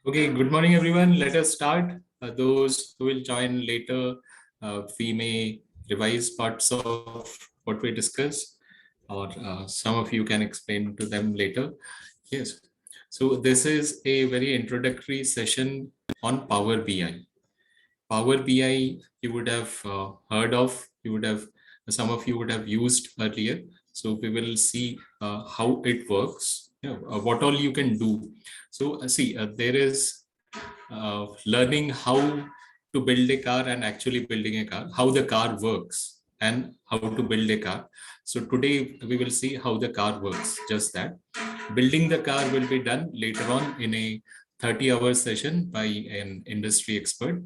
Okay, good morning, everyone. Let us start. Those who will join later, we may revise parts of what we discussed, or some of you can explain to them later. Yes. So this is a very introductory session on Power BI. Power BI, you would have heard of, some of you would have used earlier. So we will see how it works, what all you can do. So there is learning how to build a car and actually building a car, how the car works and how to build a car. So today we will see how the car works, just that. Building the car will be done later on in a 30-hour session by an industry expert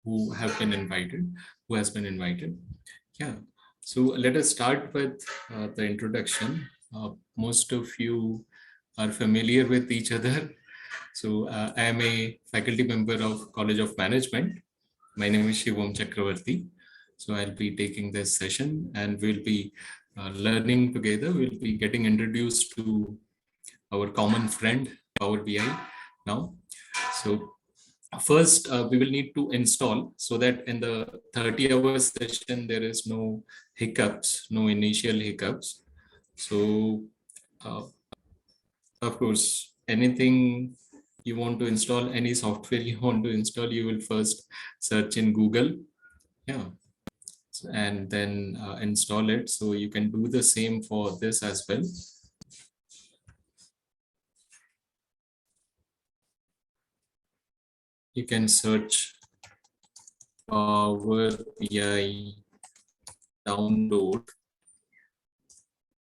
who has been invited. Yeah. So let us start with the introduction. Most of you are familiar with each other. So I am a faculty member of College of Management. My name is Shivam Chakravarti. So I'll be taking this session and we'll be learning together. We'll be getting introduced to our common friend, Power BI now. So first, we will need to install so that in the 30-hour session, there is no hiccups, no initial hiccups. So, uh, of course, anything you want to install, any software you want to install, you will first search in Google. Yeah. And then install it. So you can do the same for this as well. You can search Power BI download.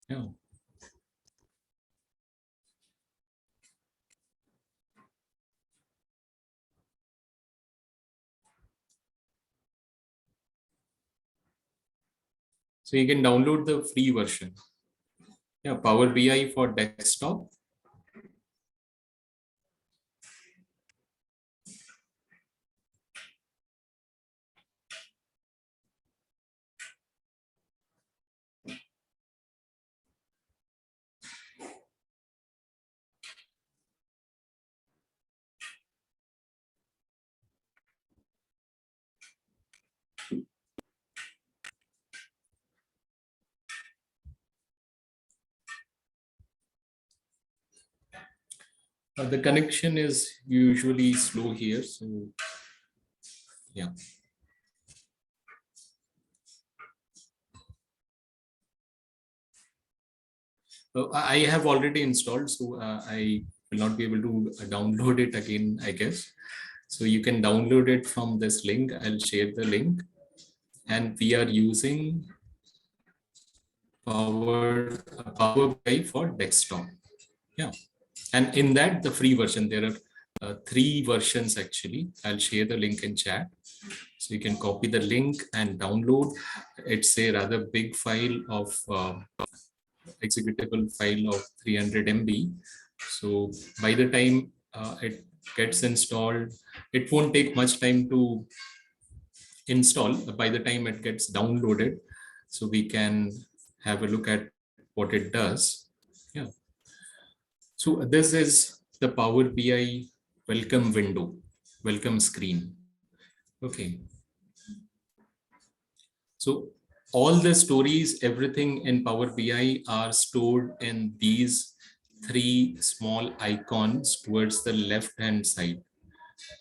Yeah. So you can download the free version. Yeah, Power BI for desktop. The connection is usually slow here. So yeah. I have already installed, so I will not be able to download it again, I guess. So you can download it from this link. I'll share the link. And we are using Power BI for desktop. Yeah. And in that, the free version, there are three versions actually. I'll share the link in chat. So you can copy the link and download. It's a rather big file of executable file of 300 MB. So by the time it gets installed, it won't take much time to install. By the time it gets downloaded, so we can have a look at what it does. Yeah. So this is the Power BI welcome window, welcome screen. Okay. So all the stories, everything in Power BI are stored in these three small icons towards the left hand side,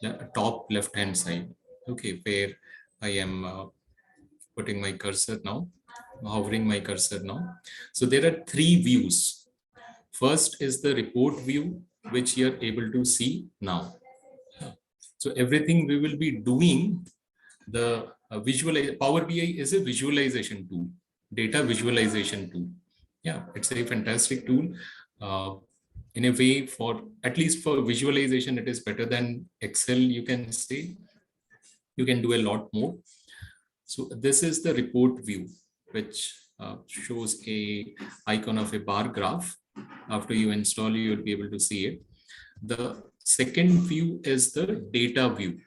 the top left hand side. Okay, where I am putting my cursor now, hovering my cursor now. So there are three views. First is the report view, which you're able to see now. So everything we will be doing, the Power BI is a visualization tool, data visualization tool. Yeah, it's a fantastic tool. In a way, for at least for visualization, it is better than Excel, you can say. You can do a lot more. So this is the report view, which shows a icon of a bar graph. After you install, you'll be able to see it. The second view is the data view.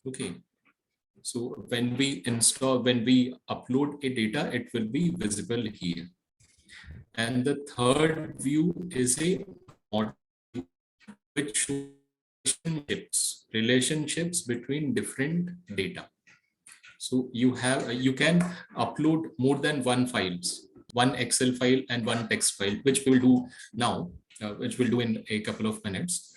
Okay. So when we upload a data, it will be visible here. And the third view is a model which shows relationships between different data. So you can upload more than one Excel file and one text file, which we will do now, which we'll do in a couple of minutes.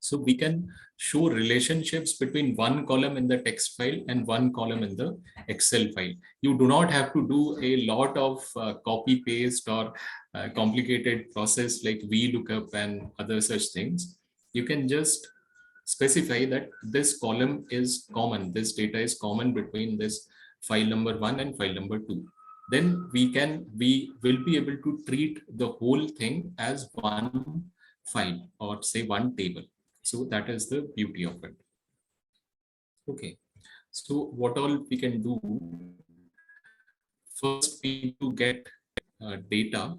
So we can show relationships between one column in the text file and one column in the Excel file. You do not have to do a lot of copy paste or complicated process like VLOOKUP and other such things. You can just specify that this column is common, this data is common between this file number 1 and file number 2. Then we will be able to treat the whole thing as one file or say one table. So that is the beauty of it. Okay, so what all we can do? First, we need to get data.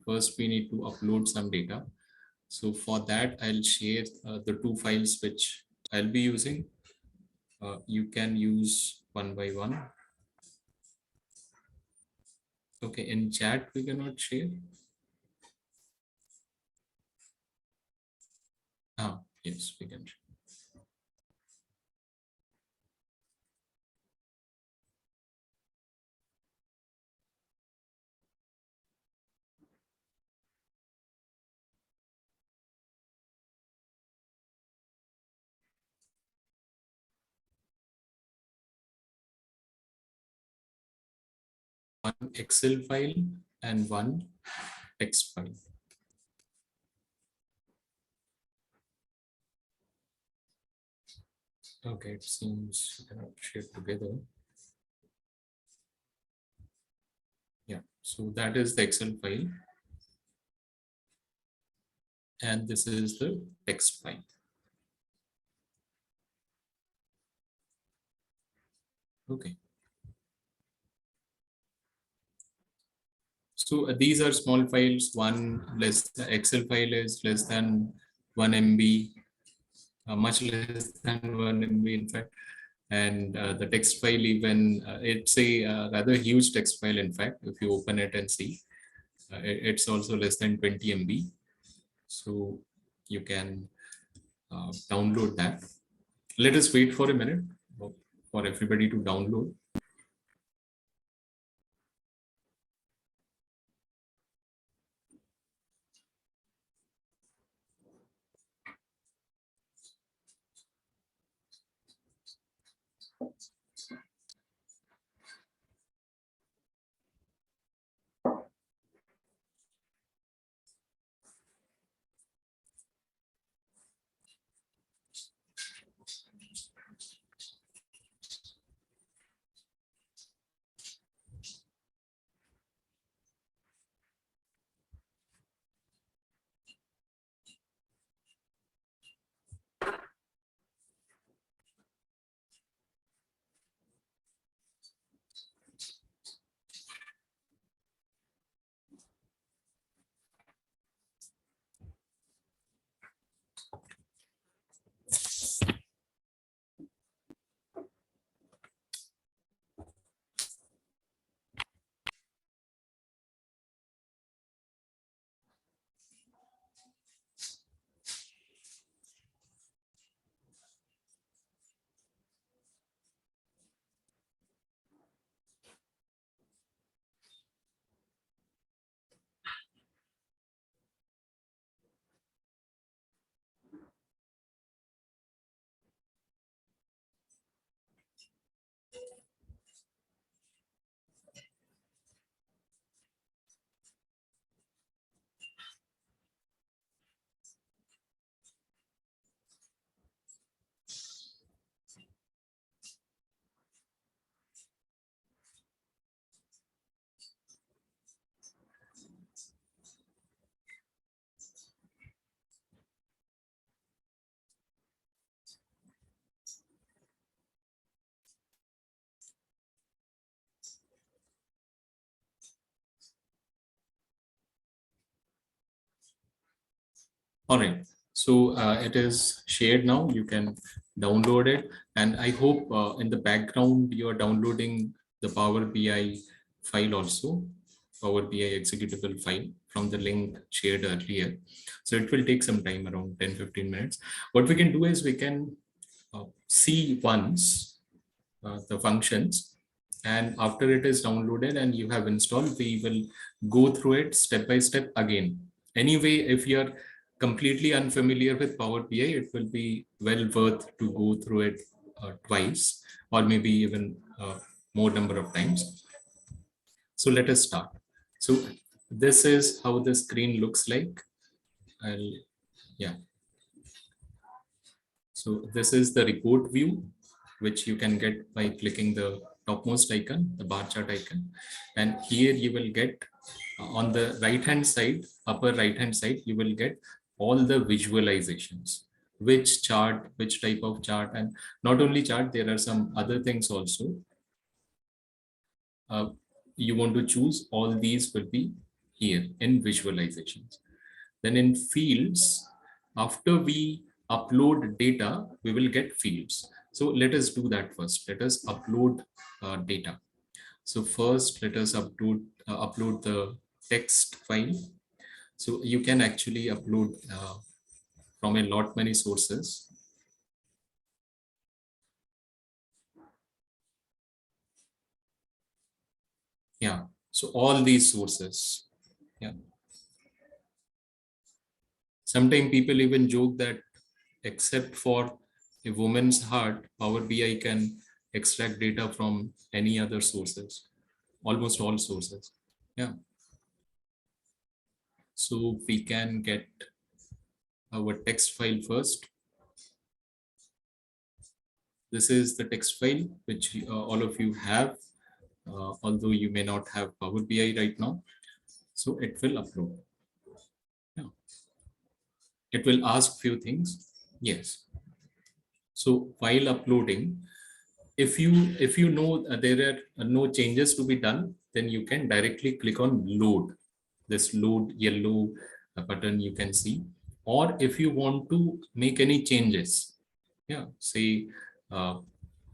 First, we need to upload some data. So for that, I'll share the two files which I'll be using. You can use one by one. Okay, in chat, we cannot share. Yes, we can share. One Excel file and one text file. Okay, it seems we cannot share together. Yeah, so that is the Excel file. And this is the text file. Okay. So these are small files. The Excel file is less than 1 MB, much less than 1 MB in fact. And the text file even, it's a rather huge text file in fact, if you open it and see. It's also less than 20 MB. So you can download that. Let us wait for a minute for everybody to download. All right, so it is shared now. You can download it. And I hope in the background, you are downloading the Power BI file also. Power BI executable file from the link shared earlier. So it will take some time, around 10-15 minutes. What we can do is we can see once the functions, and after it is downloaded and you have installed, we will go through it step by step again. Anyway, if you're completely unfamiliar with Power BI, it will be well worth to go through it twice, or maybe even more number of times. So let us start. So this is how the screen looks like. Yeah. So this is the report view, which you can get by clicking the topmost icon, the bar chart icon. And here you will get on the right hand side, upper right hand side, you will get all the visualizations, which chart, which type of chart, and not only chart, there are some other things also. You want to choose, all these will be here in visualizations. Then in fields, after we upload data, we will get fields. So let us do that first. Let us upload data. So first, let us upload the text file. So you can actually upload from a lot many sources. Yeah. So all these sources. Yeah. Sometimes people even joke that except for a woman's heart, Power BI can extract data from any other sources, almost all sources. Yeah. So we can get our text file first. This is the text file which all of you have, although you may not have Power BI right now. So it will upload. Yeah. It will ask few things. Yes. So while uploading, if you know there are no changes to be done, then you can directly click on load. This load yellow button you can see. Or if you want to make any changes, yeah, say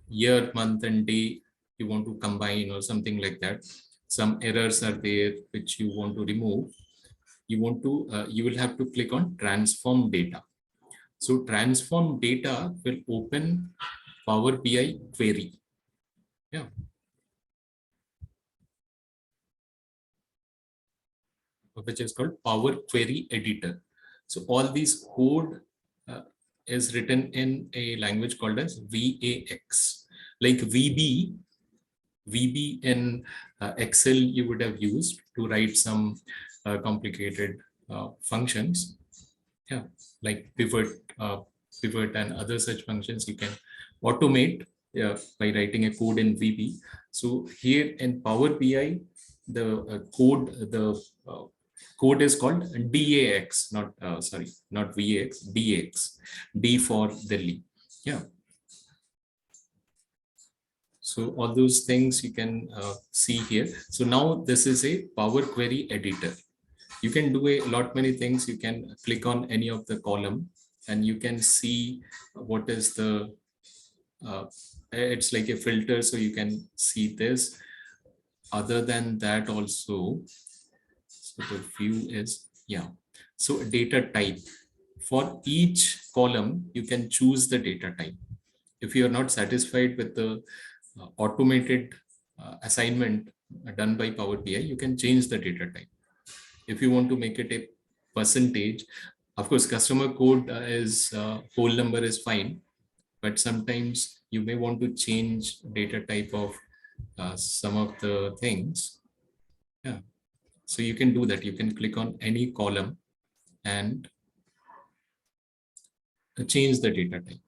year, month, and day you want to combine or something like that. Some errors are there which you want to remove. You will have to click on transform data. So transform data will open Power BI query. Yeah. Which is called Power Query Editor. So all these code uh, is written in a language called as VAX. Like VB in Excel you would have used to write some complicated functions. Yeah, like pivot and other such functions you can automate by writing a code in VB. So here in Power BI, the code is called DAX, not sorry, not VAX, DAX, D for Delhi. Yeah. So all those things you can see here. So now this is a Power Query editor. You can do a lot many things. You can click on any of the column and you can see what is the uh, it's like a filter, so you can see this. Other than that also, so the view is, yeah, so data type. For each column you can choose the data type. If you are not satisfied with the automated assignment done by Power BI, you can change the data type. If you want to make it a percentage, of course customer code is whole number is fine, but sometimes you may want to change data type of some of the things. Yeah, so you can do that. You can click on any column and change the data type.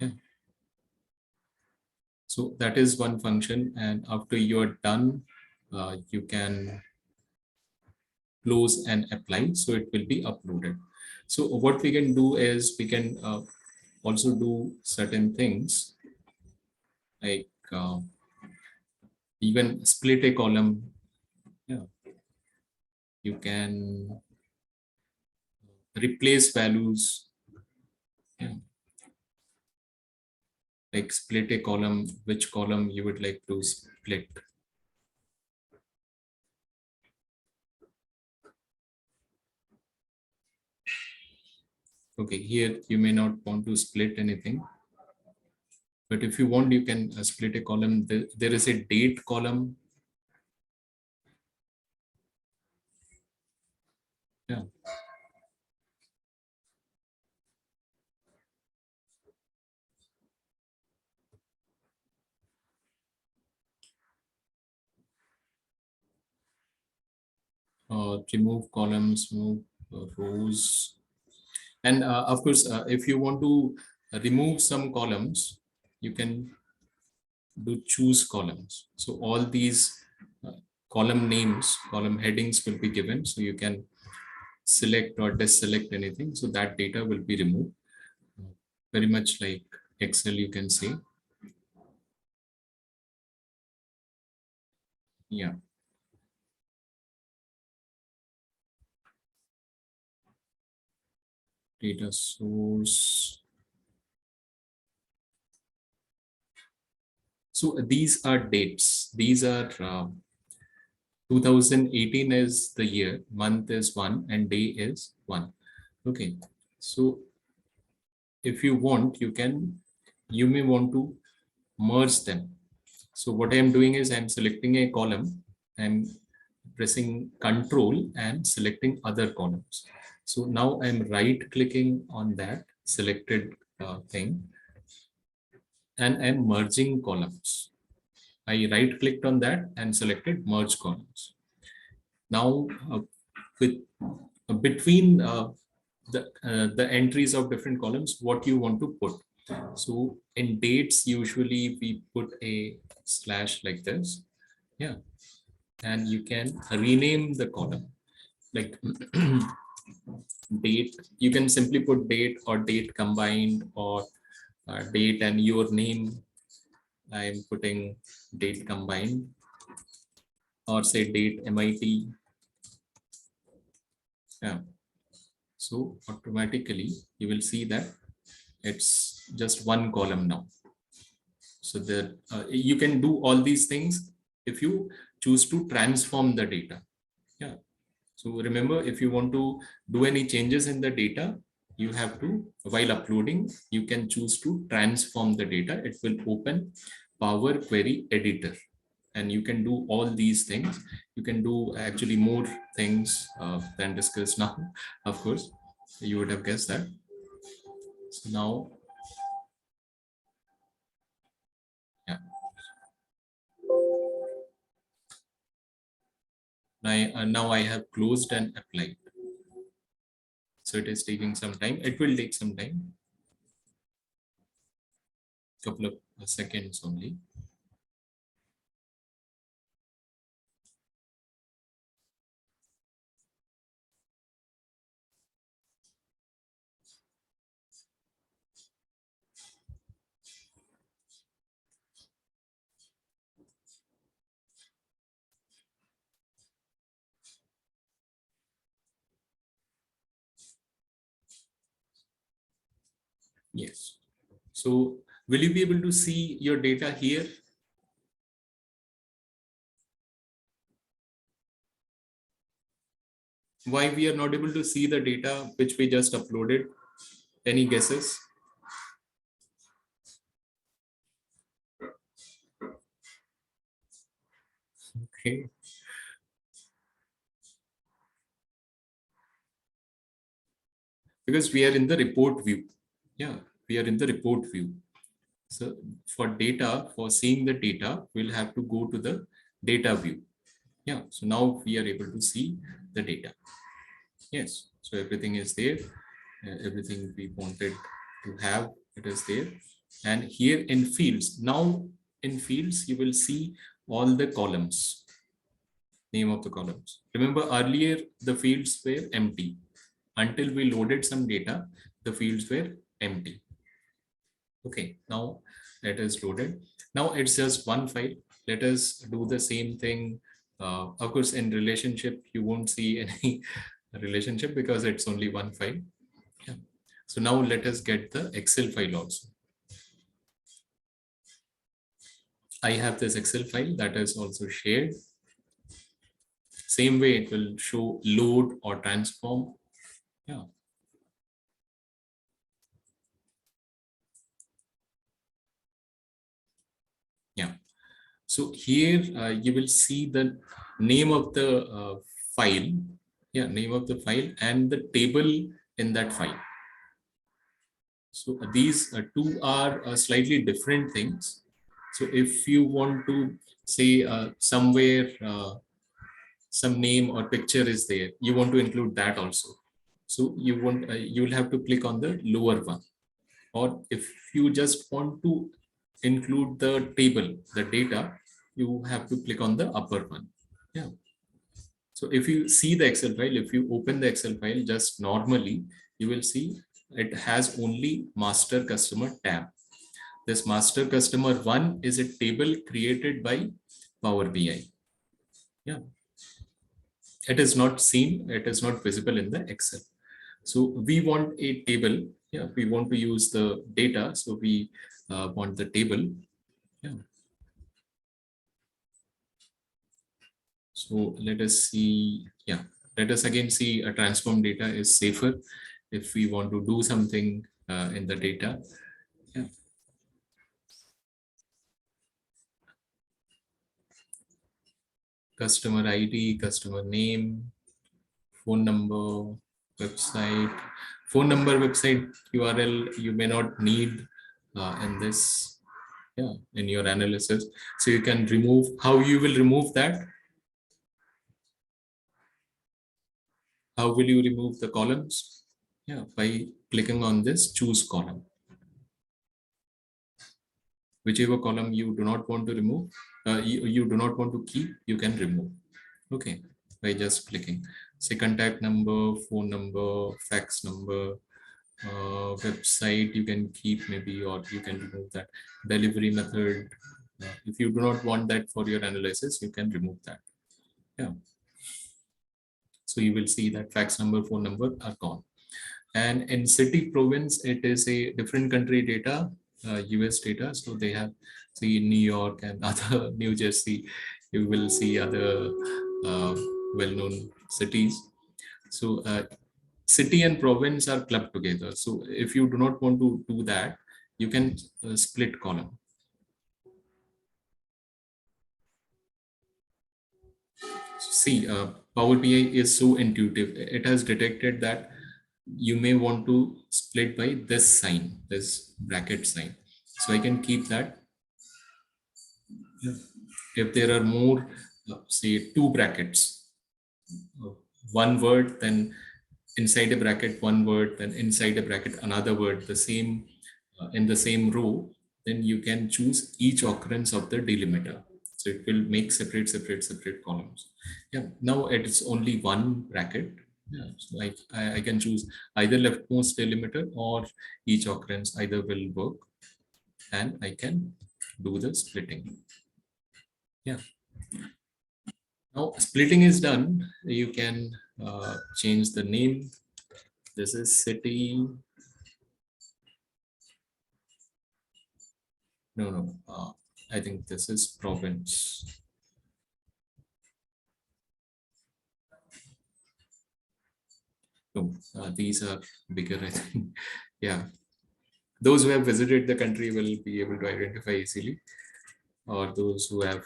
Yeah. So that is one function, and after you're done, you can close and apply, so it will be uploaded. So what we can do is we can also do certain things like even split a column. Yeah, you can replace values. Yeah. Like split a column, which column you would like to split. Okay, here you may not want to split anything, but if you want, you can split a column. There is a date column. Yeah. Remove columns, move rows. And of course, if you want to remove some columns, you can do choose columns. So all these uh, column names, column headings will be given. So you can select or deselect anything. So that data will be removed. Very much like Excel, you can say. Yeah. Data source. So these are dates. These are 2018 is the year, month is one, and day is one. Okay. So if you want, you may want to merge them. So what I'm doing is I'm selecting a column, I'm pressing Control and selecting other columns. So now I'm right clicking on that selected thing and I'm merging columns. I right clicked on that and selected merge columns. Now with between the entries of different columns, what you want to put. So in dates, usually we put a slash like this. Yeah. And you can rename the column like date. You can simply put date or date combined or date and your name. I'm putting date combined or say date MIT. Yeah. So automatically you will see that it's just one column now. So that you can do all these things if you choose to transform the data. Yeah. So remember, if you want to do any changes in the data, you have to, while uploading, you can choose to transform the data. It will open Power Query Editor. And you can do all these things. You can do actually more things than discussed now, of course. You would have guessed that. So now, yeah, now I have closed and applied. So it is taking some time. It will take some time, couple of seconds only. Yes. So will you be able to see your data here? Why we are not able to see the data which we just uploaded? Any guesses? Okay. Because we are in the report view. Yeah, we are in the report view. So for data, for seeing the data, we'll have to go to the data view. Yeah, so now we are able to see the data. Yes, so everything is there. Everything we wanted to have, it is there. And here in fields, now in fields, you will see all the columns, name of the columns. Remember earlier, the fields were empty. Until we loaded some data, the fields were empty. Okay, now it is loaded. Now it's just one file. Let us do the same thing. Of course, in relationship, you won't see any relationship because it's only one file. Yeah. So now let us get the Excel file also. I have this Excel file that is also shared. Same way it will show load or transform. Yeah. So here you will see the name of the file, yeah, name of the file and the table in that file. So these two are slightly different things. So if you want to say somewhere some name or picture is there, you want to include that also. So you will have to click on the lower one. Or if you just want to include the table, the data, you have to click on the upper one. Yeah. So if you see the Excel file, if you open the Excel file just normally, you will see it has only master customer tab. This master customer one is a table created by Power BI. Yeah. It is not seen, it is not visible in the Excel. So we want a table. Yeah, we want to use the data. So we want the table. Yeah. So let us see. Yeah, let us again see a transform data is safer if we want to do something in the data. Yeah. Customer ID, customer name, phone number, website. Phone number, website URL you may not need in this, yeah, in your analysis. So you can remove. How you will remove that? How will you remove the columns? Yeah, by clicking on this choose column. Whichever column you do not want to remove, you do not want to keep, you can remove. Okay, by just clicking. Say contact number, phone number, fax number, website you can keep maybe, or you can remove that. Delivery method. If you do not want that for your analysis, you can remove that. Yeah. So you will see that fax number, phone number are gone. And in city province, it is a different country data, US data. So they have, see, New York and other New Jersey, you will see other well-known cities. So city and province are clubbed together. So if you do not want to do that, you can split column. See, Power BI is so intuitive. It has detected that you may want to split by this sign, this bracket sign. So I can keep that. If there are more, say, two brackets, uh, one word, then inside a bracket, one word, then inside a bracket, another word, the same in the same row, then you can choose each occurrence of the delimiter. So it will make separate columns. Yeah. Now it is only one bracket. Yeah. So I can choose either leftmost delimiter or each occurrence either will work, and I can do the splitting. Yeah. Now splitting is done. You can change the name. This is city. No, no. I think this is province. No, these are bigger, I think. Yeah. Those who have visited the country will be able to identify easily, or those who have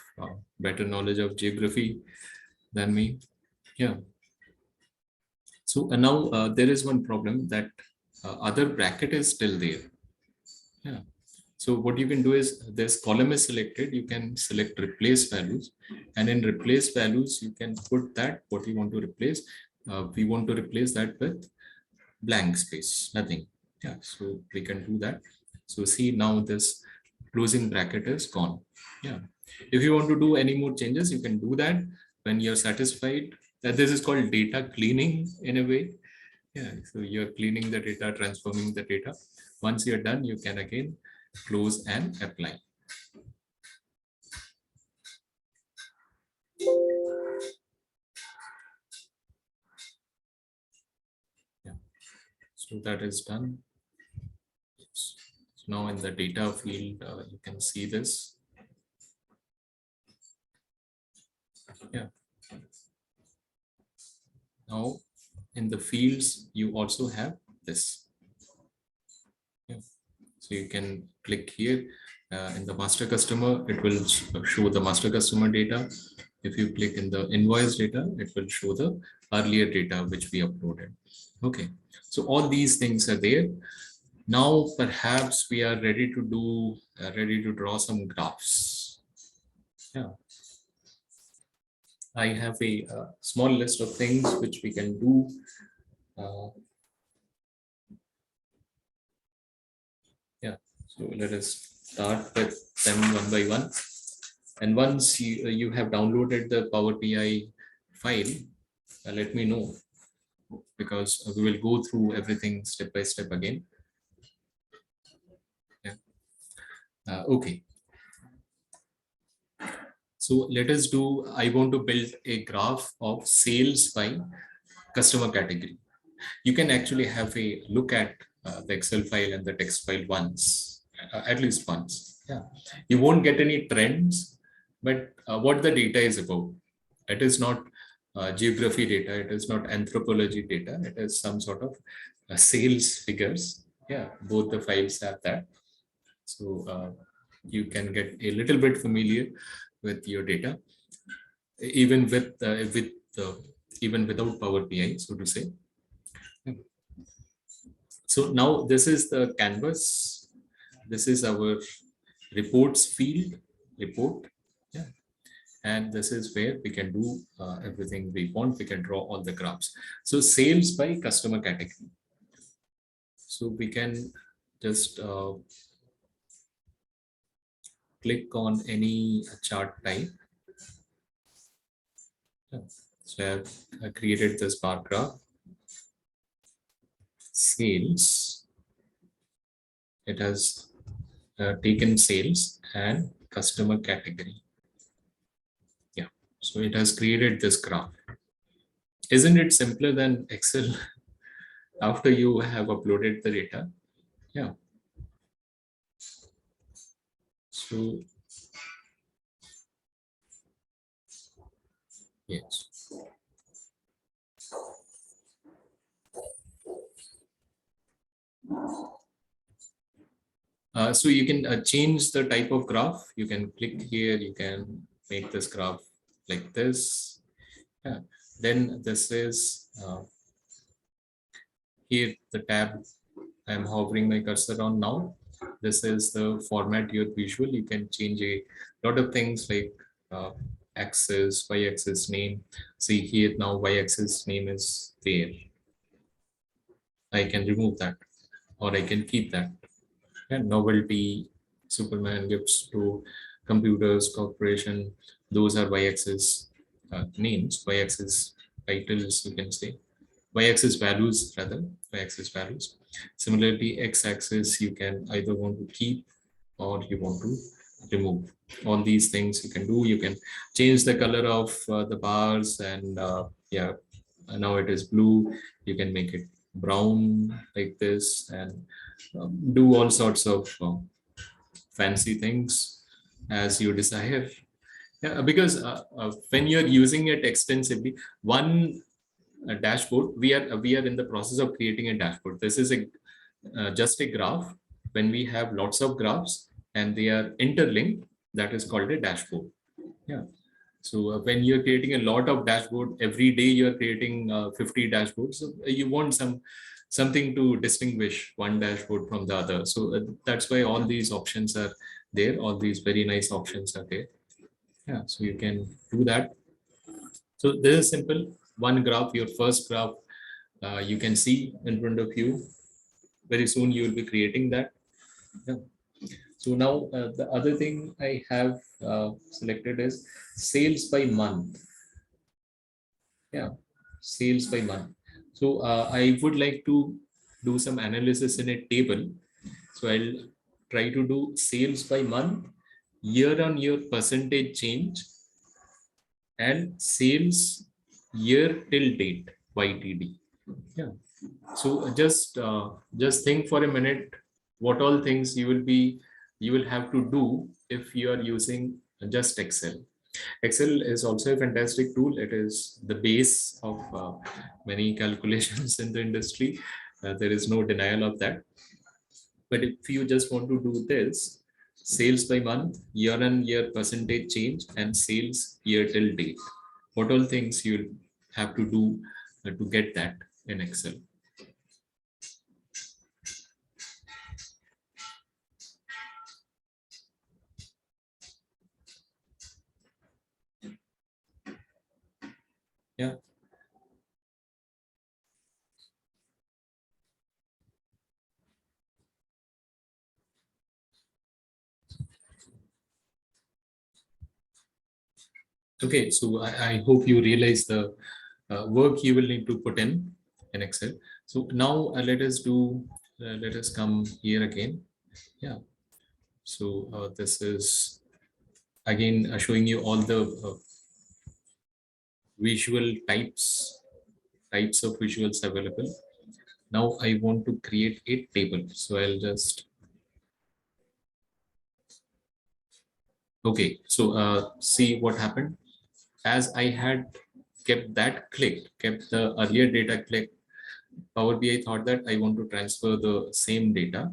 better knowledge of geography than me. Yeah. So now there is one problem that other bracket is still there. Yeah. So what you can do is this column is selected, you can select replace values, and in replace values, you can put that what you want to replace. We want to replace that with blank space, nothing. Yeah, so we can do that. So see, now this closing bracket is gone. Yeah. If you want to do any more changes, you can do that when you're satisfied. That this is called data cleaning in a way. Yeah, so you're cleaning the data, transforming the data. Once you're done, you can again close and apply. Yeah, so that is done. So now in the data field, you can see this. Yeah. Now in the fields, you also have this. Yeah. So you can click here in the master customer, it will show the master customer data. If you click in the invoice data, it will show the earlier data which we uploaded. Okay, so all these things are there. Now perhaps we are ready to do, ready to draw some graphs. Yeah, I have a small list of things which we can do. Yeah, so let us start with them one by one. And once you have downloaded the Power BI file, let me know, because we will go through everything step by step again. Yeah. Okay. So let us do, I want to build a graph of sales by customer category. You can actually have a look at the Excel file and the text file once, at least once. Yeah. You won't get any trends, but what the data is about. It is not geography data, it is not anthropology data, it is some sort of sales figures. Yeah, both the files have that. So you can get a little bit familiar with your data, even even without Power BI, so to say. So now this is the canvas. This is our reports field report. Yeah. And this is where we can do everything we want. We can draw all the graphs. So sales by customer category. So we can just click on any chart type. So I have created this bar graph. Sales. It has taken sales and customer category. Yeah. So it has created this graph. Isn't it simpler than Excel after you have uploaded the data? Yeah. So yes. So you can change the type of graph. You can click here. You can make this graph like this. Yeah. Then this is here the tab I'm hovering my cursor on now. This is the format your visual. You can change a lot of things like axis, y-axis name. See here now y-axis name is there. I can remove that or I can keep that. And novelty, Superman gifts to computers, corporation, those are y-axis names, y-axis titles, you can say. Y-axis values rather, y-axis values. Similarly, x-axis you can either want to keep or you want to remove. All these things you can do. You can change the color of the bars and yeah, now it is blue. You can make it brown like this and do all sorts of fancy things as you desire. Yeah, because when you're using it extensively, one dashboard, we are in the process of creating a dashboard. This is a just a graph. When we have lots of graphs and they are interlinked, that is called a dashboard. Yeah. So when you're creating a lot of dashboard, every day you're creating 50 dashboards. So you want something to distinguish one dashboard from the other. So that's why all these options are there. All these very nice options are there. Yeah. So you can do that. So this is simple. One graph, your first graph, you can see in front of you. Very soon you will be creating that. Yeah. So now the other thing I have selected is sales by month. Yeah, sales by month. So I would like to do some analysis in a table. So I'll try to do sales by month, year on year percentage change, and sales year till date YTD. Yeah. So just think for a minute what all things you will have to do if you are using just Excel. Excel is also a fantastic tool. It is the base of many calculations in the industry. There is no denial of that. But if you just want to do this, sales by month, year on year percentage change, and sales year till date, what all things you'll have to do to get that in Excel? Yeah. Okay, so I hope you realize the work you will need to put in Excel. So now let us come here again. Yeah. So this is again showing you all the visual types of visuals available. Now I want to create a table. So I'll just, okay. So see what happened. As I had kept the earlier data clicked, Power BI thought that I want to transfer the same data.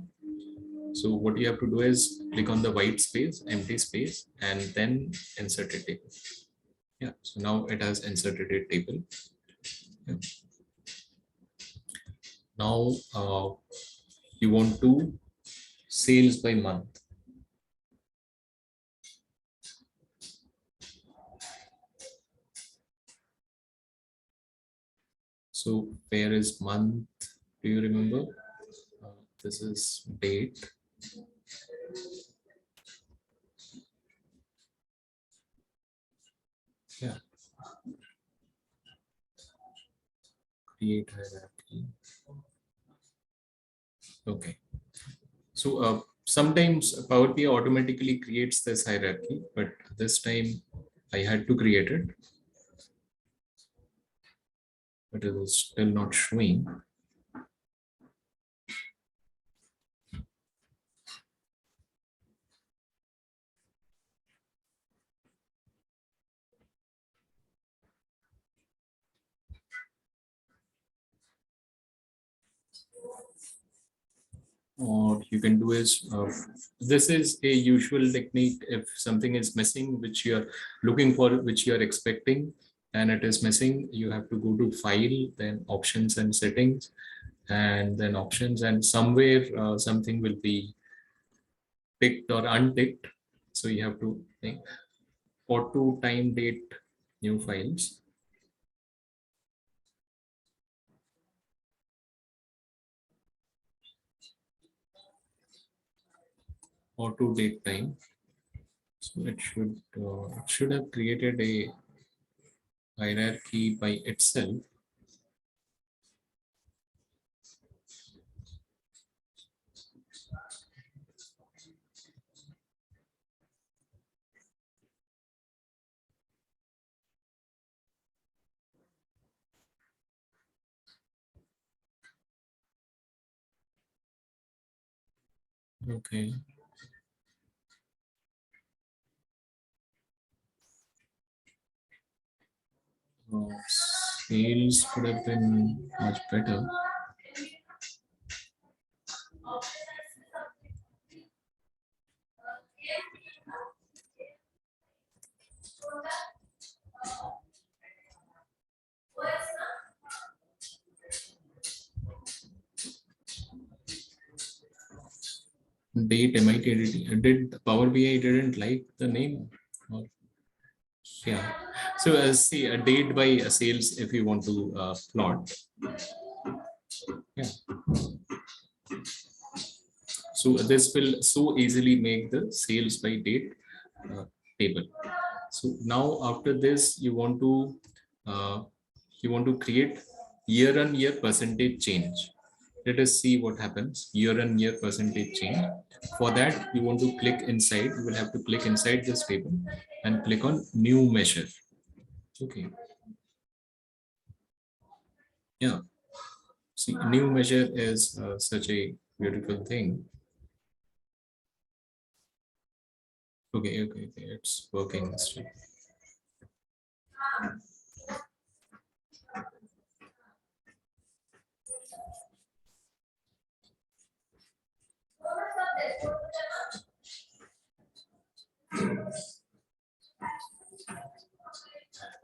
So what you have to do is click on the white space, empty space, and then insert a table. Yeah, so now it has inserted a table. Yeah. Now you want to sales by month. So where is month? Do you remember? This is date. Yeah. Create hierarchy. Okay. So sometimes Power BI automatically creates this hierarchy, but this time I had to create it, but it is still not showing. Or you can do is this is a usual technique. If something is missing which you're looking for, which you're expecting, and it is missing, you have to go to file, then options and settings, and then options, and somewhere something will be ticked or unticked. So you have to think auto time date new files, auto date time. So it should have created a hierarchy by itself. Okay. Sales could have been much better. Date MIT did Power BI didn't like the name. Or, yeah. So see a date by sales if you want to plot. Yeah. So this will so easily make the sales by date uh, table. So now after this, uh, you want to create year on year percentage change. Let us see what happens. Year on year percentage change. For that, you want to click inside. You will have to click inside this table and click on new measure. Okay. Yeah. See, new measure is such a beautiful thing. Okay. Okay. Okay. It's working still.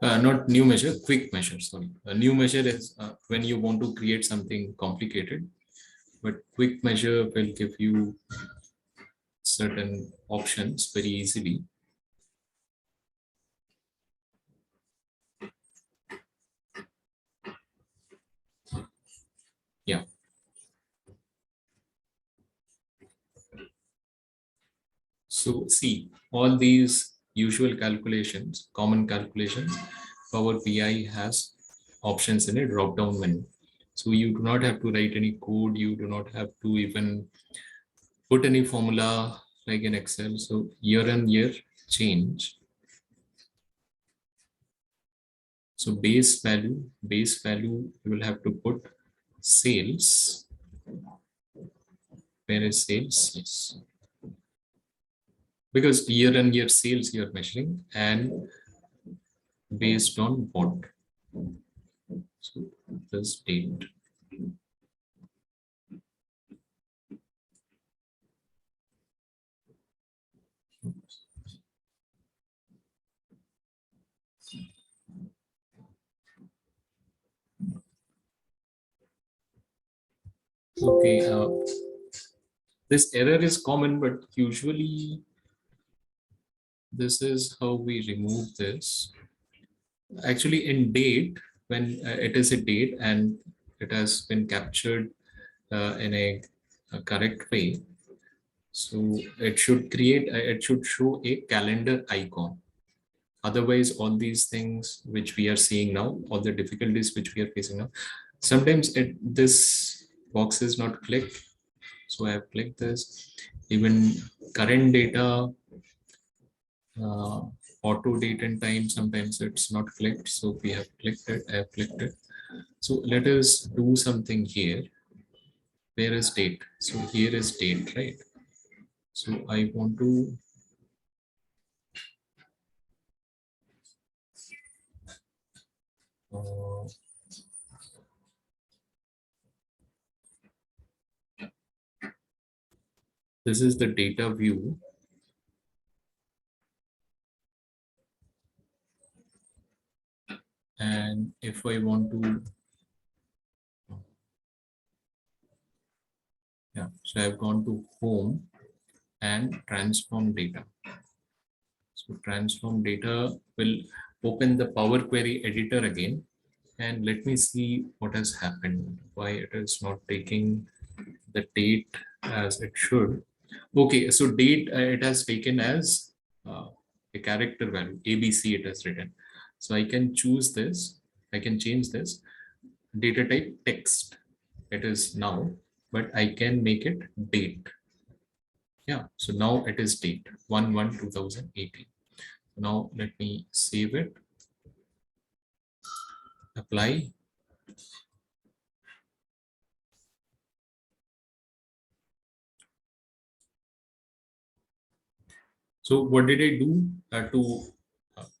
Not new measure, quick measure, sorry. A new measure is when you want to create something complicated, but quick measure will give you certain options very easily. Yeah. So see, all these usual calculations, common calculations, Power BI has options in a drop-down menu. So you do not have to write any code. You do not have to even put any formula like in Excel. So year on year change. So base value, you will have to put sales. Where is sales? Yes. Because year on year sales you're measuring and based on what? So this date. Okay, this error is common, but usually this is how we remove this. Actually, in date, when it is a date and it has been captured in a correct way, so it should create, it should show a calendar icon. Otherwise, all these things which we are seeing now, all the difficulties which we are facing now, sometimes this box is not clicked. So I have clicked this. Even current data, uh, auto date and time, sometimes it's not clicked. So we have clicked it, I have clicked it. So let us do something here. Where is date? So here is date, right? So I want to uh, this is the data view. And if I want to, yeah, so I've gone to home and transform data. So transform data will open the Power Query editor again. And let me see what has happened, why it is not taking the date as it should. Okay, so date it has taken as a character value, ABC it has written. So I can choose this, I can change this data type text. It is now, but I can make it date. Yeah, so now it is date 1/1/2018. Now let me save it, apply. So what did I do to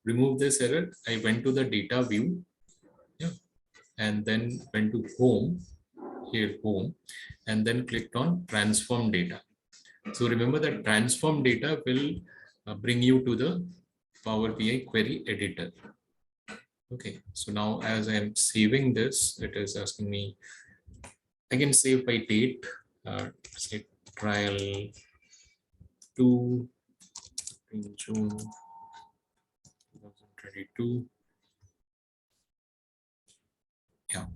remove this error? I went to the data view, yeah, and then went to home, here home, and then clicked on transform data. So remember that transform data will bring you to the Power BI query editor. Okay, so now as I am saving this, it is asking me, I can save by date, say trial 2 in June 2022. Yeah,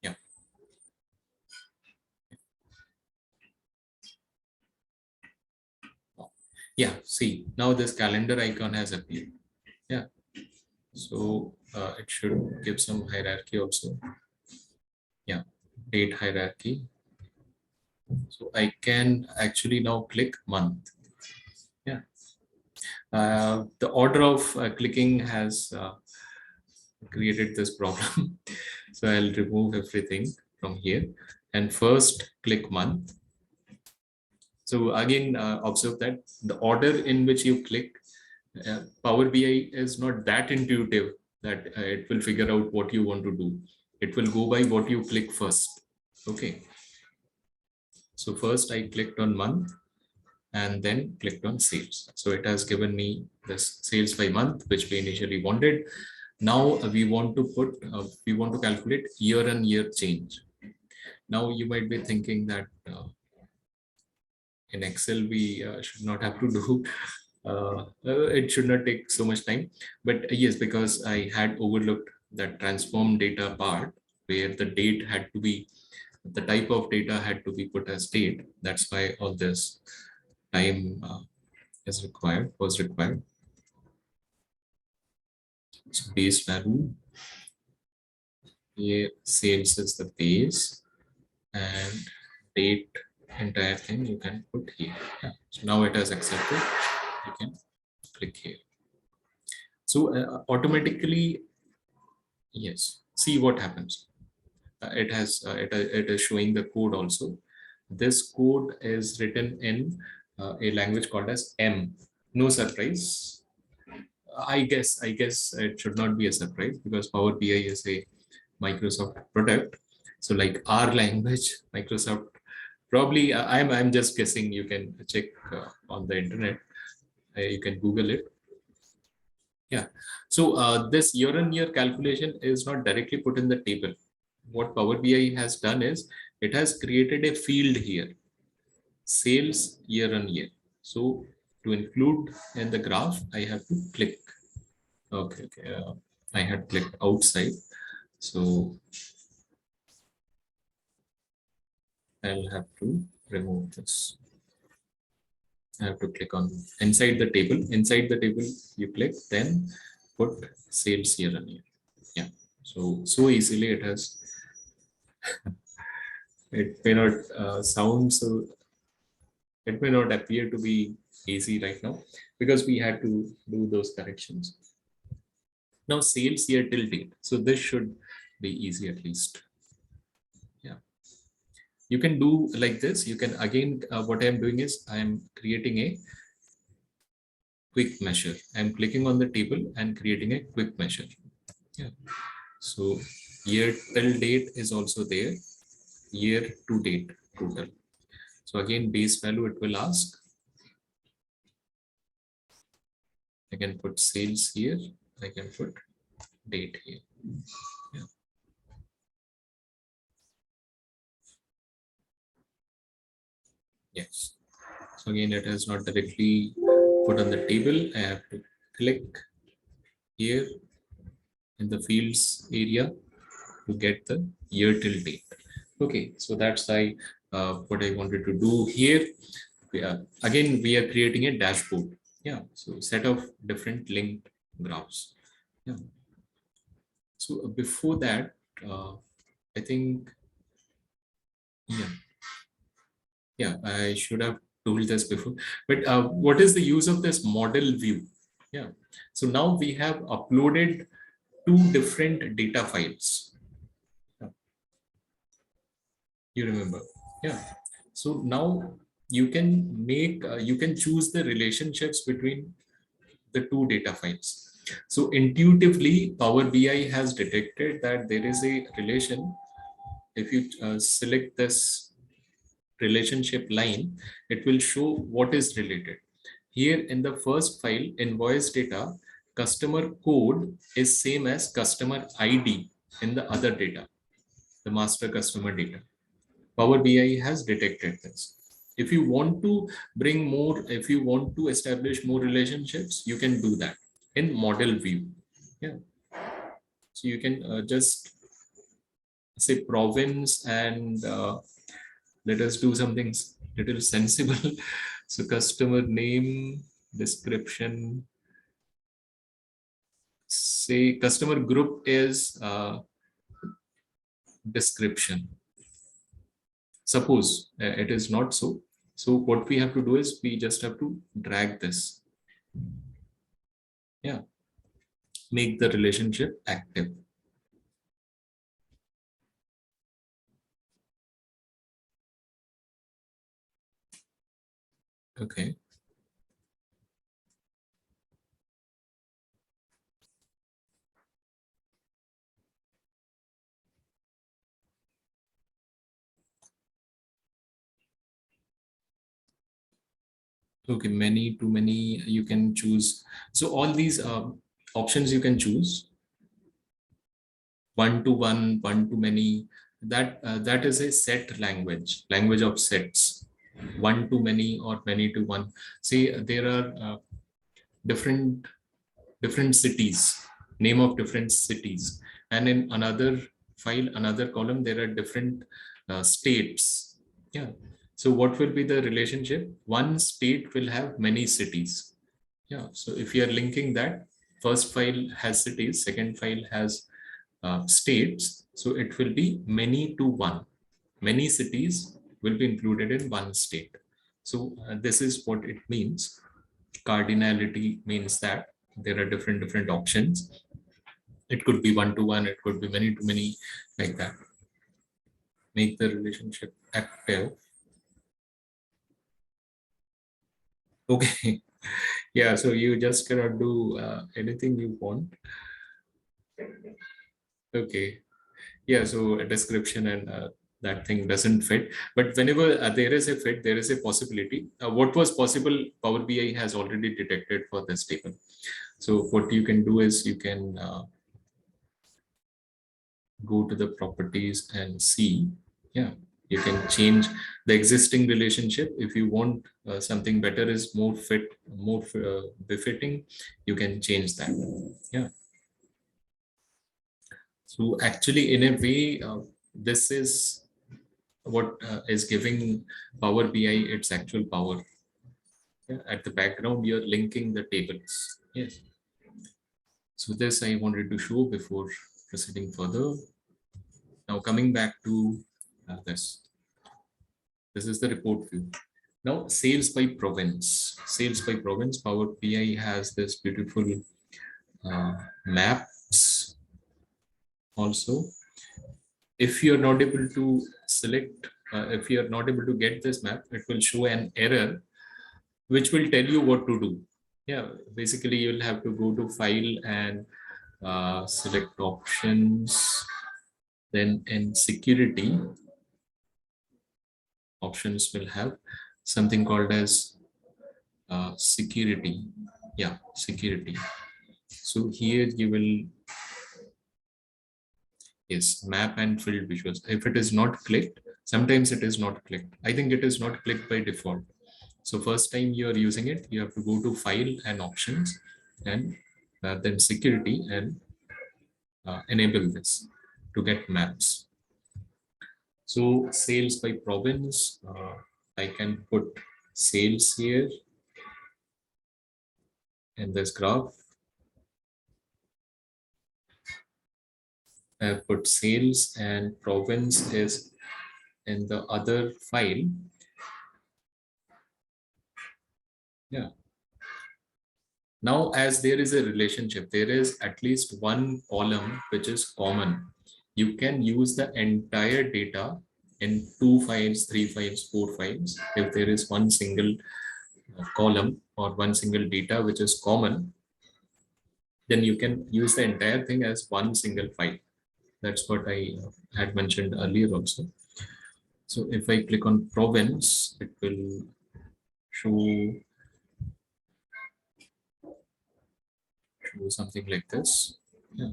yeah, yeah. See, now this calendar icon has appeared. Yeah, so it should give some hierarchy also. Yeah, date hierarchy. So I can actually now click month. Yeah, the order of clicking has created this problem. So I'll remove everything from here and first click month. So again, observe that the order in which you click, Power BI is not that intuitive that it will figure out what you want to do. It will go by what you click first. Okay. So first I clicked on month and then clicked on sales. So it has given me this sales by month, which we initially wanted. Now we want to calculate year-on-year change. Now you might be thinking that in Excel we should not have to do. It should not take so much time, but yes, because I had overlooked that transform data part where the date had to be, the type of data had to be put as date. That's why all this time was required. So base value, here sales is the base, and date, entire thing you can put here. Yeah. So now it has accepted. You can click here. So automatically, yes. See what happens. It is showing the code also. This code is written in a language called as M. No surprise. I guess it should not be a surprise because Power BI is a Microsoft product. So like our language, Microsoft probably I'm just guessing. You can check on the internet. You can Google it. Yeah. So this year-on-year calculation is not directly put in the table. What Power BI has done is it has created a field here, sales year-on-year. So to include in the graph, I have to click. Okay. I had clicked outside. So I'll have to remove this. I have to click on inside the table. Inside the table, you click, then put sales year-on-year. Yeah. So easily it has. It may not sound so. It may not appear to be easy right now because we had to do those corrections. Now sales year till date. So this should be easy at least. Yeah. You can do like this. You can again, what I'm doing is I'm creating a quick measure. I'm clicking on the table and creating a quick measure. Yeah. So year till date is also there. Year to date total. So again, base value it will ask. I can put sales here. I can put date here. Yeah. Yes. So again, it is not directly put on the table. I have to click here in the fields area to get the year till date. Okay, so that's what I wanted to do here. Again, we are creating a dashboard. Yeah, so set of different linked graphs. Yeah. So before that, I think, yeah, yeah, I should have told this before. But what is the use of this model view? Yeah. So now we have uploaded two different data files. Yeah. You remember? Yeah. So now you can choose the relationships between the two data files. So intuitively, Power BI has detected that there is a relation. If you select this relationship line, it will show what is related. Here in the first file, invoice data, customer code is same as customer ID in the other data, the master customer data. Power BI has detected this. If you want to bring more, if you want to establish more relationships, you can do that in model view. Yeah. So you can just say province and let us do something little sensible. So customer name, description, say customer group is description. Suppose it is not so. So what we have to do is we just have to drag this. Yeah. Make the relationship active. Okay. Okay, many, too many, you can choose. So all these options you can choose, one to one, one to many. That is a set language of sets. One to many or many to one. See, there are different different cities, name of different cities, and in another file, another column, there are different states. Yeah. So what will be the relationship? One state will have many cities. Yeah. So if you are linking that, first file has cities, second file has states. So it will be many to one. Many cities will be included in one state. So this is what it means. Cardinality means that there are different options. It could be one to one, it could be many to many, like that. Make the relationship active. Okay. Yeah, so you just cannot do anything you want. Okay. Yeah, so a description and that thing doesn't fit, but whenever there is a fit, there is a possibility. What was possible, Power BI has already detected for this table. So what you can do is you can go to the properties and see. Yeah, you can change the existing relationship. If you want something better, is more fit, more befitting, you can change that. Yeah. So actually, in a way, this is what is giving Power BI its actual power. Yeah, at the background, you're linking the tables. Yes. So this I wanted to show before proceeding further. Now coming back to this. This is the report view. Now sales by province. Sales by province. Power BI has this beautiful uh, maps also. If you're not able to select, if you're not able to get this map, it will show an error which will tell you what to do. Yeah, basically you'll have to go to file and select options. Then in security, options will have something called as security. Yeah, security. So here you will, yes, map and field visuals. If it is not clicked, sometimes it is not clicked. I think it is not clicked by default. So first time you are using it, you have to go to file and options, and then security, and enable this to get maps. So sales by province, I can put sales here in this graph. I have put sales and province is in the other file. Yeah. Now, as there is a relationship, there is at least one column which is common. You can use the entire data in 2 files, 3 files, 4 files. If there is one single column or one single data which is common, then you can use the entire thing as one single file. That's what I had mentioned earlier also. So if I click on province, it will show something like this. Yeah.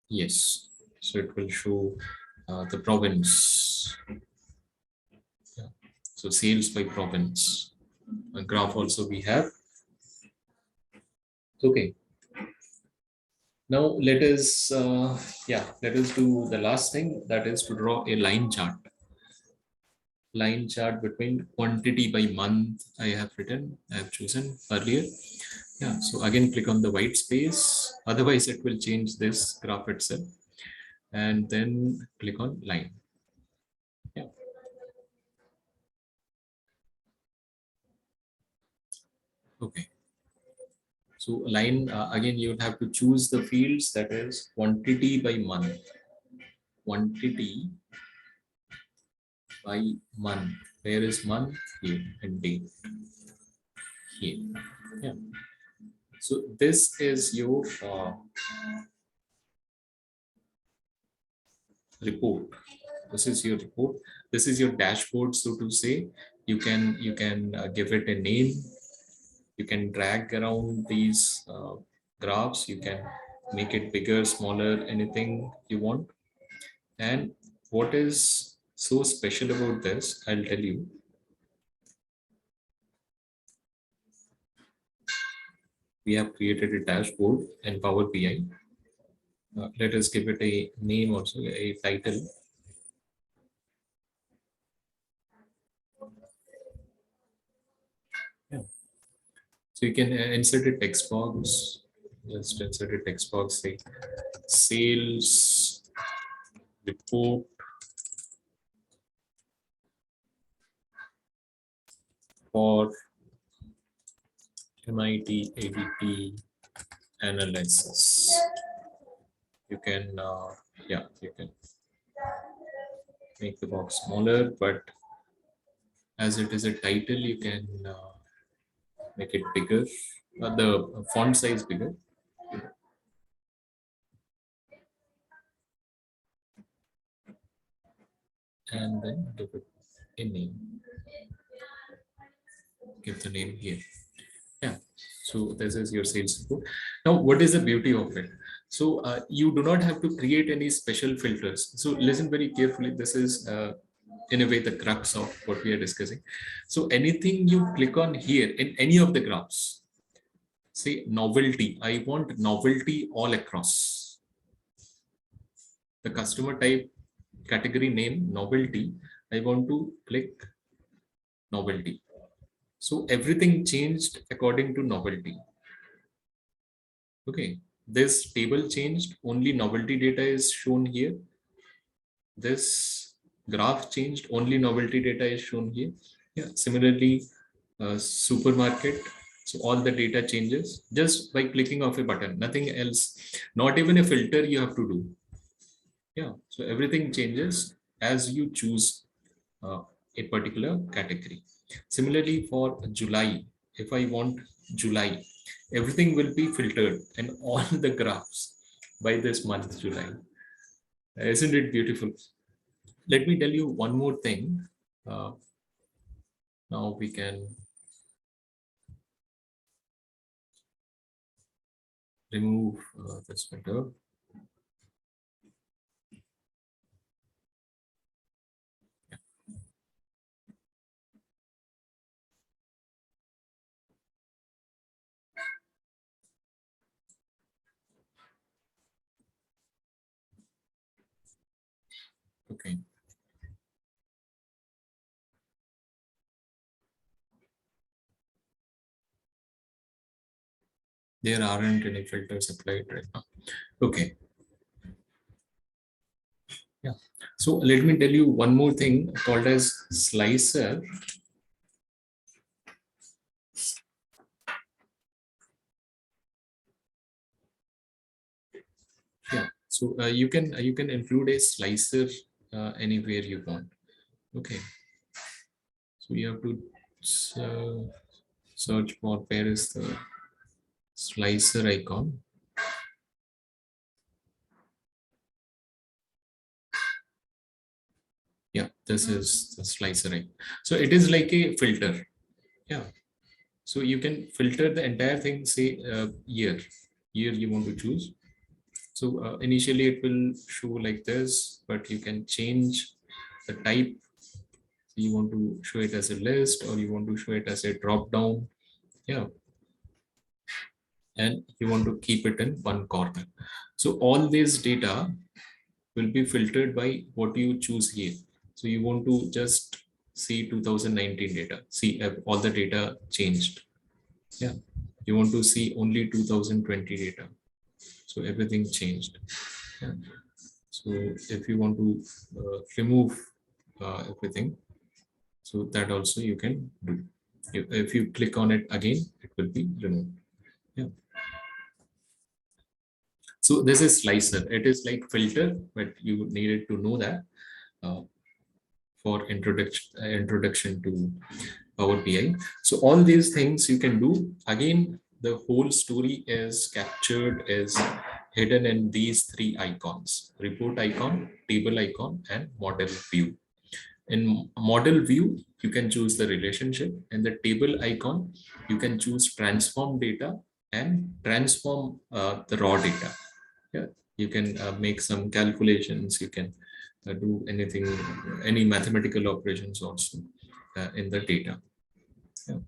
Yes, so it will show the province. Yeah. So sales by province. A graph also we have. Okay. Now let us do the last thing, that is to draw a line chart. Line chart between quantity by month. I have chosen earlier. Yeah. So again, click on the white space. Otherwise, it will change this graph itself. And then click on line. Yeah. Okay. So line, again, you have to choose the fields, that is quantity by month. Quantity by month. Where is month? Here, and date here. Yeah. So this is your report. This is your report. This is your dashboard, so to say. You can give it a name. You can drag around these graphs. You can make it bigger, smaller, anything you want. And what is so special about this, I'll tell you. We have created a dashboard in Power BI. Let us give it a name also, a title. Yeah. So you can insert a text box. Just insert a text box, say sales report for MIT ADP analysis. You can, yeah, you can make the box smaller, but as it is a title, you can make it bigger, the font size bigger. And then give it a name. Give the name here. Yeah. So this is your sales report. Now, what is the beauty of it? So you do not have to create any special filters. So listen very carefully. This is in a way the crux of what we are discussing. So anything you click on here in any of the graphs, say novelty. I want novelty all across. The customer type, category name, novelty. I want to click novelty. So everything changed according to novelty. Okay, this table changed, only novelty data is shown here. This graph changed, only novelty data is shown here. Yeah, similarly, supermarket. So all the data changes just by clicking of a button, nothing else, not even a filter you have to do. Yeah, so everything changes as you choose a particular category. Similarly, for July, if I want July, everything will be filtered and all the graphs by this month, July. Isn't it beautiful? Let me tell you one more thing. Now we can remove this filter. Okay. There aren't any filters applied right now. Okay. Yeah. So let me tell you one more thing called as slicer. Yeah. So you can include a slicer anywhere you want. Okay. So you have to search for where is the slicer icon. Yeah, this is the slicer icon. So it is like a filter. Yeah. So you can filter the entire thing, say year you want to choose. So initially it will show like this, but you can change the type. You want to show it as a list or you want to show it as a drop down. Yeah. And you want to keep it in one corner. So all this data will be filtered by what you choose here. So you want to just see 2019 data. See all the data changed. Yeah. You want to see only 2020 data. So everything changed. Yeah. So if you want to remove everything, so that also you can do. If you click on it again, it will be removed. Yeah. So this is slicer. It is like filter, but you needed to know that uh, for introduction to Power BI. So all these things you can do. Again, the whole story is captured, is hidden in these three icons: report icon, table icon, and model view. In model view, you can choose the relationship, and the table icon, you can choose transform data and transform the raw data. Yeah, you can make some calculations, you can do anything, any mathematical operations also in the data. Yeah.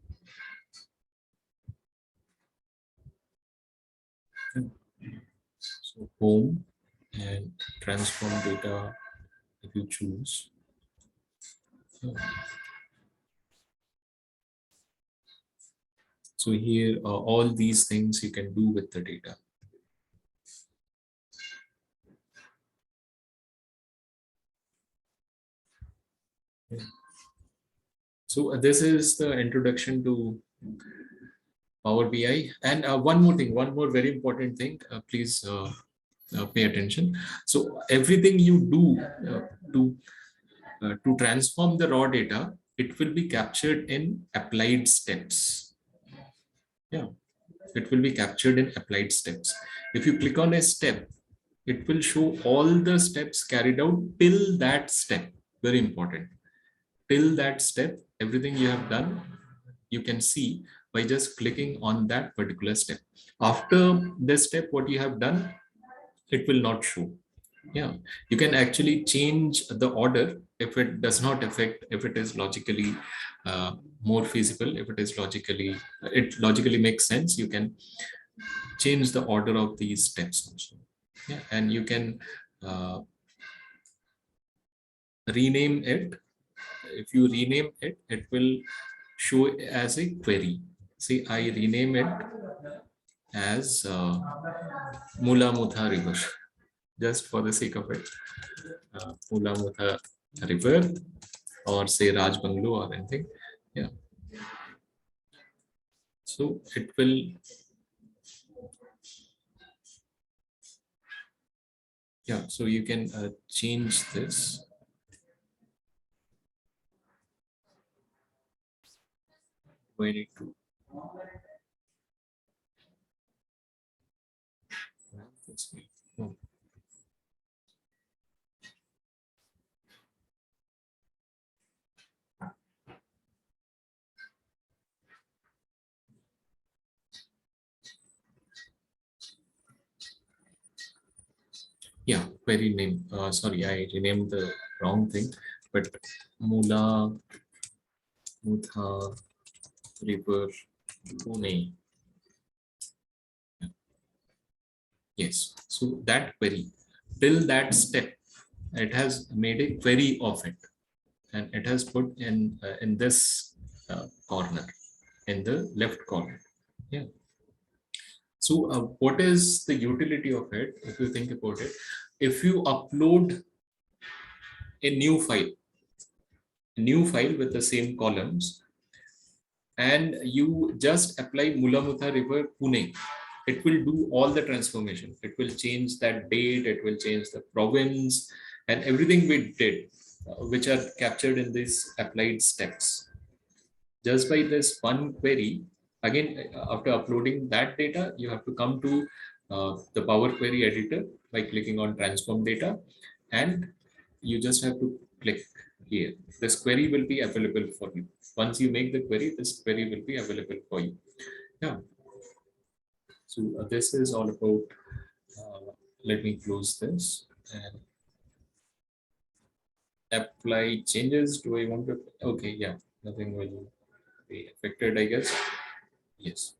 So home and transform data, if you choose. So here, all these things you can do with the data. So this is the introduction to Power BI. And one more thing, one more very important thing, please pay attention. So everything you do to transform the raw data, it will be captured in applied steps. Yeah, it will be captured in applied steps. If you click on a step, it will show all the steps carried out till that step. Very important. Till that step, everything you have done, you can see by just clicking on that particular step. After this step, what you have done, it will not show. Yeah, you can actually change the order if it does not affect, if it is logically more feasible, if it is logically, it logically makes sense, you can change the order of these steps also. Yeah, and you can rename it. If you rename it, it will show as a query. See, I rename it as Mula Mutha River, just for the sake of it. Mula Mutha River, or say Raj Bungalow or anything. Yeah. So it will, yeah, so you can change this. We need to this way. Oh. Yeah, query name. Sorry, I renamed the wrong thing, but Mula Mutha River Pune. Yes. So that query, till that step, it has made a query of it, and it has put in this corner, in the left corner. Yeah. So what is the utility of it? If you think about it, if you upload a new file with the same columns, and you just apply Mulamutha River Pune, it will do all the transformation. It will change that date, it will change the province, and everything we did, which are captured in these applied steps. Just by this one query, again, after uploading that data, you have to come to the Power Query editor by clicking on transform data, and you just have to click here. This query will be available for you. Once you make the query, this query will be available for you. Yeah. So this is all about, let me close this and apply changes. Do I want to? Okay, yeah, nothing will be affected, I guess. Yes.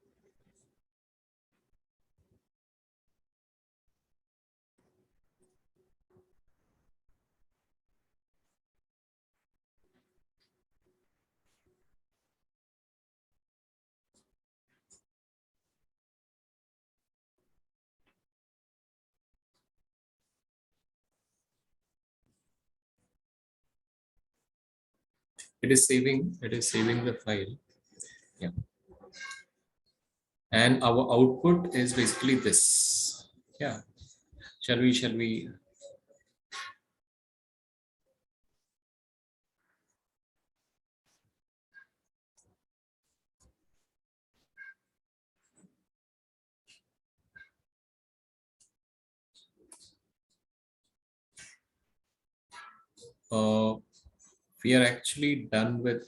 It is saving the file. Yeah. And our output is basically this. Yeah. Shall we uh, we are actually done with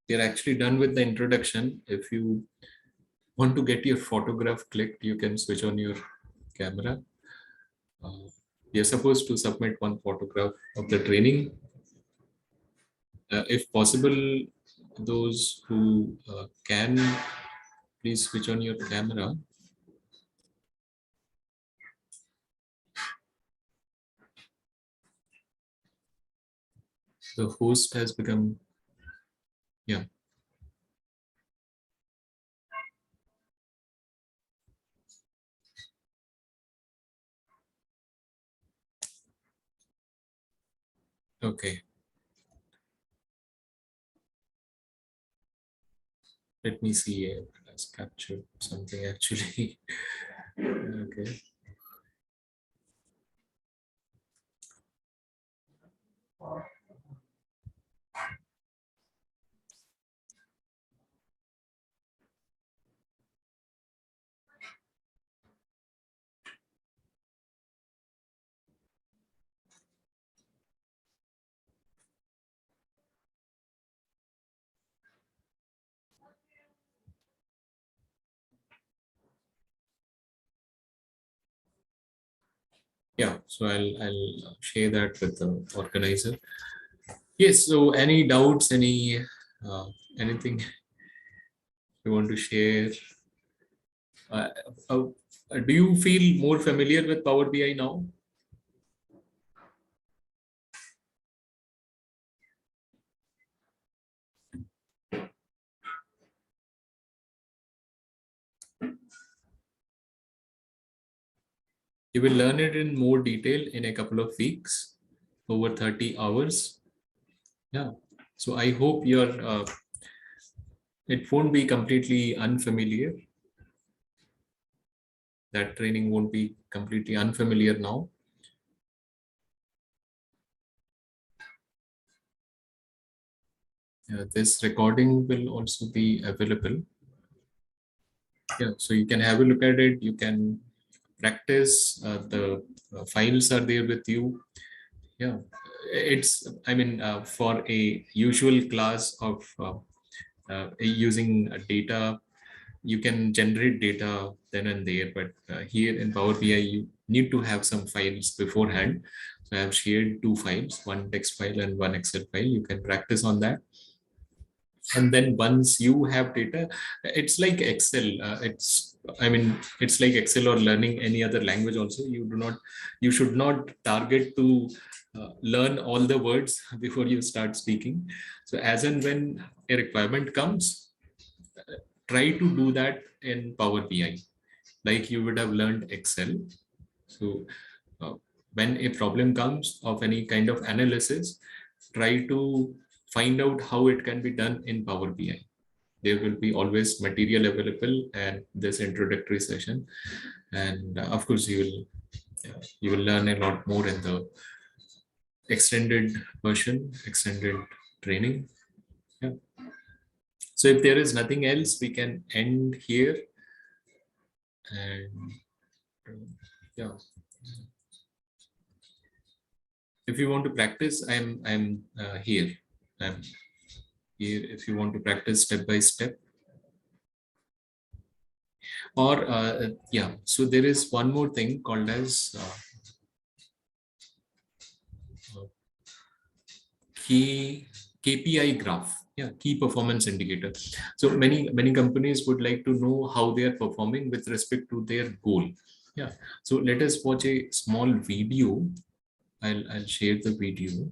the introduction. If you want to get your photograph clicked, you can switch on your camera. You're supposed to submit one photograph of the training. If possible, those who can, please switch on your camera. The host has become, yeah. Okay. Let me see if it has captured something actually. Okay. Yeah, so I'll share that with the organizer. Yes, so any doubts, uh, anything you want to share? Uh, uh, do you feel more familiar with Power BI now? You will learn it in more detail in a couple of weeks, over 30 hours. Yeah. So I hope it won't be completely unfamiliar. That training won't be completely unfamiliar now. This recording will also be available. Yeah, so you can have a look at it. You can practice. The files are there with you. Yeah, it's, I mean, for a usual class of using data, you can generate data then and there, but here in Power BI you need to have some files beforehand. So I have shared two files, one text file and one Excel file. You can practice on that, and then once you have data, it's like Excel. It's like Excel or learning any other language also. You should not target to learn all the words before you start speaking. So as and when a requirement comes, try to do that in Power BI like you would have learned Excel. So uh, when a problem comes of any kind of analysis, try to find out how it can be done in Power BI. There will be always material available and this introductory session, and of course you will learn a lot more in the extended version, extended training. Yeah. So if there is nothing else, we can end here. And yeah, if you want to practice, I'm here. I'm here if you want to practice step by step. Or yeah, so there is one more thing called as uh, key KPI graph. Yeah, key performance indicator. So many companies would like to know how they are performing with respect to their goal. Yeah. So let us watch a small video. I'll share the video.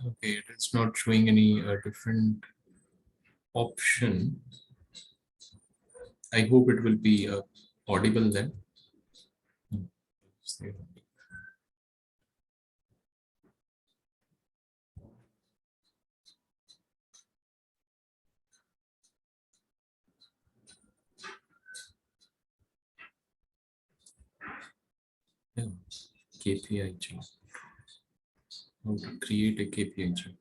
Okay, it is not showing any different option. I hope it will be audible then. Yeah, KPI chart. How to create a KPI chart.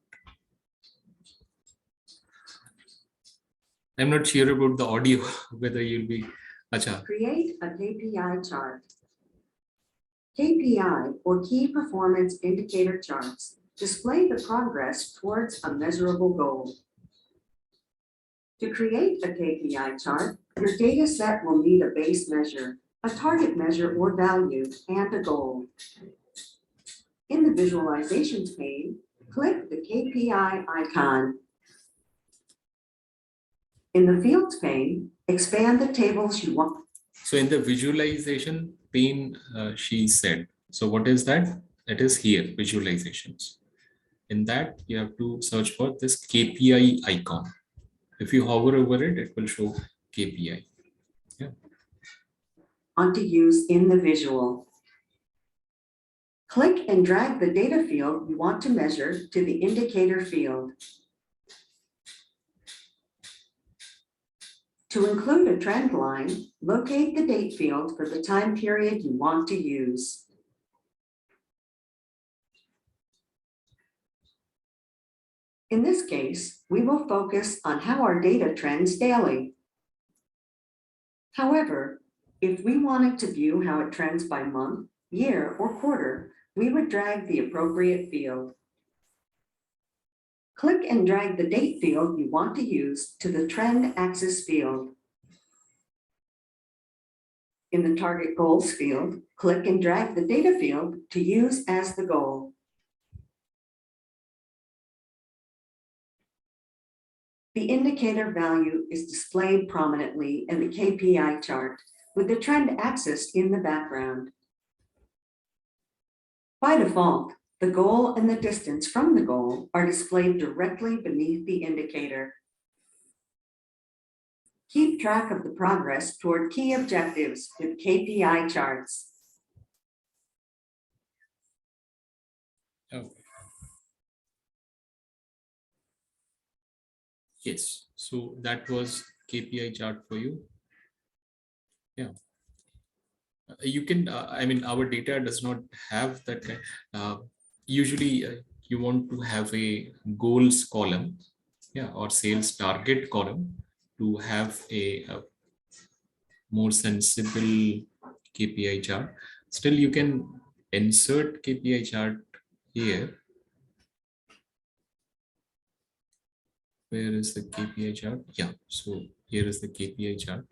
I'm not sure about the audio, whether you'll be. Acha. Create a KPI chart. KPI, or Key Performance Indicator charts, display the progress towards a measurable goal. To create a KPI chart, your data set will need a base measure, a target measure or value, and a goal. In the Visualizations pane, click the KPI icon. In the Fields pane, expand the tables you want. So in the visualization pane, she said, so what is that? That is here, visualizations. In that, you have to search for this KPI icon. If you hover over it, it will show KPI. Yeah. On to use in the visual. Click and drag the data field you want to measure to the indicator field. To include a trend line, locate the date field for the time period you want to use. In this case, we will focus on how our data trends daily. However, if we wanted to view how it trends by month, year, or quarter, we would drag the appropriate field. Click and drag the date field you want to use to the trend axis field. In the target goals field, click and drag the data field to use as the goal. The indicator value is displayed prominently in the KPI chart with the trend axis in the background. By default, the goal and the distance from the goal are displayed directly beneath the indicator. Keep track of the progress toward key objectives with KPI charts. Okay. Yes, so that was KPI chart for you. Yeah. You can, I mean, our data does not have that. Usually, you want to have a goals column, yeah, or sales target column to have a more sensible KPI chart. Still, you can insert KPI chart here. Where is the KPI chart? Yeah, so here is the KPI chart.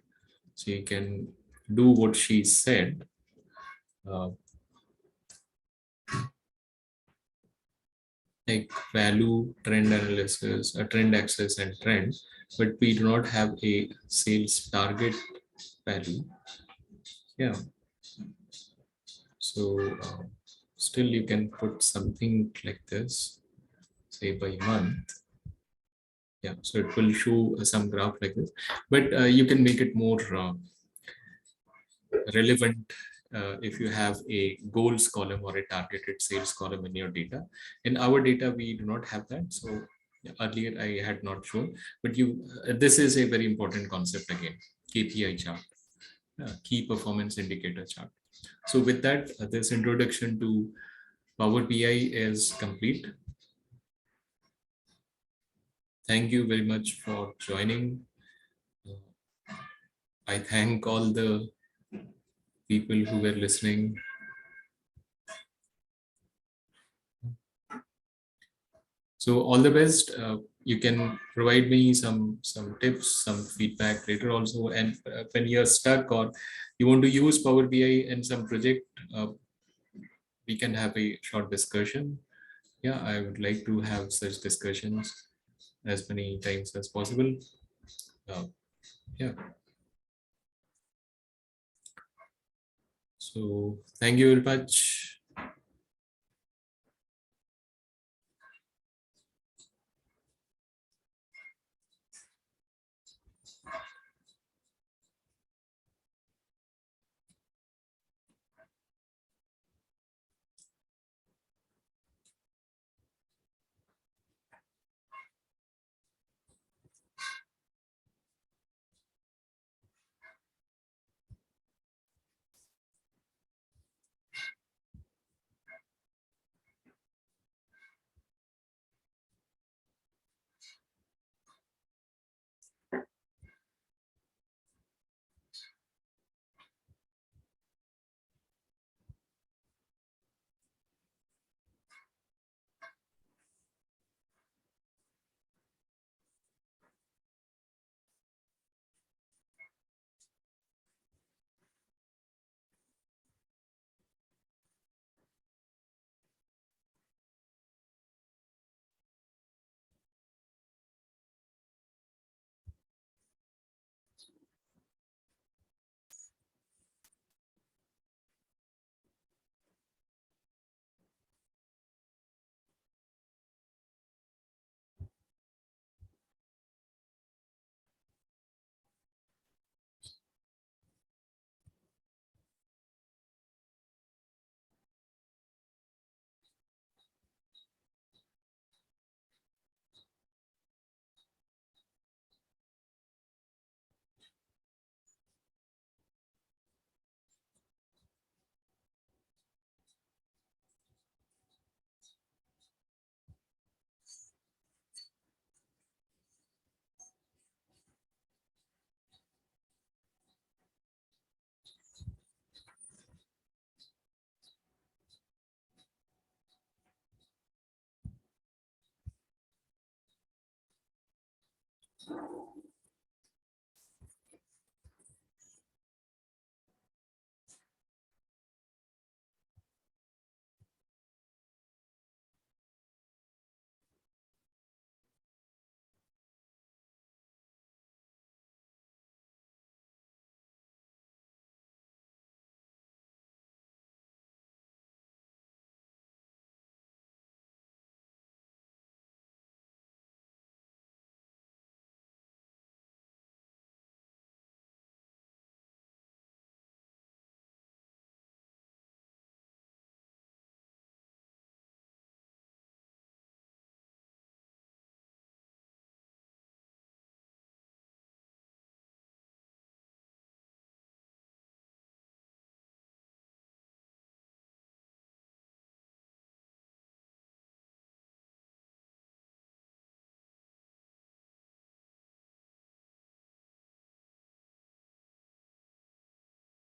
So you can do what she said. Like value, trend analysis, a trend axis and trend, but we do not have a sales target value. Yeah. So still you can put something like this, say by month. Yeah, so it will show some graph like this, but you can make it more relevant if you have a goals column or a targeted sales column in your data. In our data, we do not have that. So earlier I had not shown, but this is a very important concept again, KPI chart, key performance indicator chart. So with that, this introduction to Power BI is complete. Thank you very much for joining. I thank all the people who were listening. So all the best. You can provide me some tips, some feedback later also. And when you're stuck or you want to use Power BI in some project, we can have a short discussion. Yeah, I would like to have such discussions as many times as possible. Yeah. So thank you very much.